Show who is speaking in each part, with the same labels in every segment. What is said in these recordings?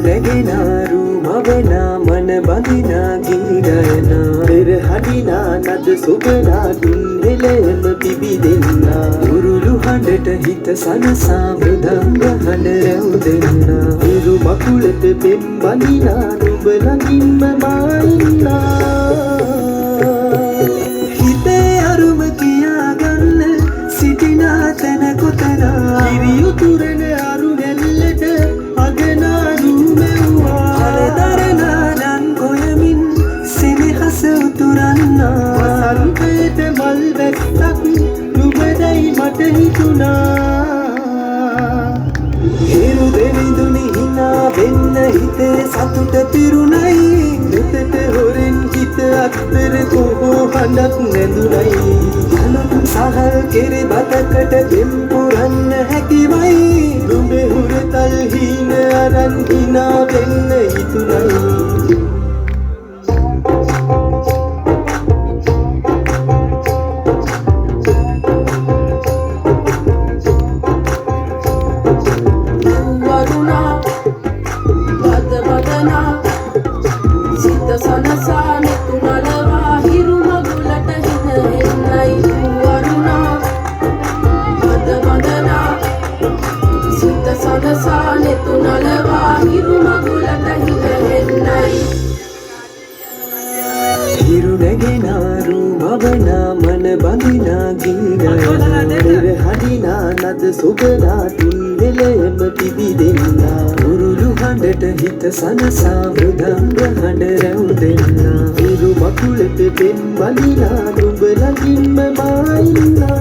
Speaker 1: නැගෙනාරු මවනා මන බඳිනා ගී ගයනා පෙර හඬිනා නද සොබනා දුන් හෙළෙම පිබිදෙන්නා උරුළු හඬට හිත සනසා මෘදංග හඬ රැව් දෙන්නා ඉරු මකුලට පෙම් බඳිනා නුඹ ළඟින්ම මා ඉන්නා හිතේ අරුම කියාගන්න සිටිනා තැන කොතනා කිරි උතුරන අරු නැල්ලට අගනා නුමෙව්වා හලදරනා නන් ගොයමින් සෙනෙහස උතුරන්නා වසන්තයට මල් වැස්සක් නුඹදයි මට හිතුණා හිරු දෙවිඳුනි හිනා වෙන්න හිතේ සතුට පිරුණයි මෙතට හොරෙන් හිත අත්තර කොහෝ හඬක් නැඳුනයි අනුත් සහල් කෙරෙ බතකට දෙම් පුරන්න හැකිවයි නුඹේ හුරතල් හීන අරන් හිනා වෙන්න හිතුණයි හිරු නැගෙනාරු මවනා මන බඳිනා ගී ගයනා පෙර හඬිනා නද සොබනා දුන් හෙළෙම පිබිදෙන්නා උරුළු හඬට හිත සනසා මෘදංග හඬ රැව් දෙන්නා ඉරු මකුලට පෙම් බඳිනා නුඹ ළඟින්ම මා ඉන්නා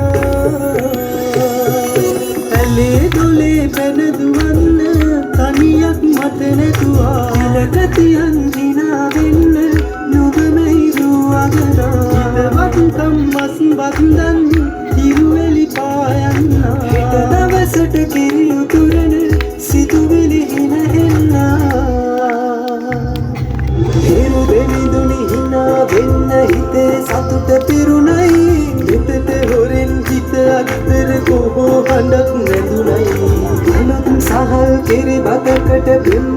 Speaker 1: ඇලේ දොලේ පැන දුවන්න තනියක් මට නැතුවා තිලක තියන් හිනා වෙන්න වතුකම් මස් බන්දන් තිරුවෙලි පායන්නා හිත දවසට කිරි උතුරන සිතුවිලි හින එන්නා හිරු දෙවිඳුනි හිනා වෙන්න හිතේ සතුට පිරුණයි හිතට හොරෙන් හිත අත්තර කොහෝ හඬක් නැඳුනයි අනුත් සහල් කෙරි බතකට පෙම්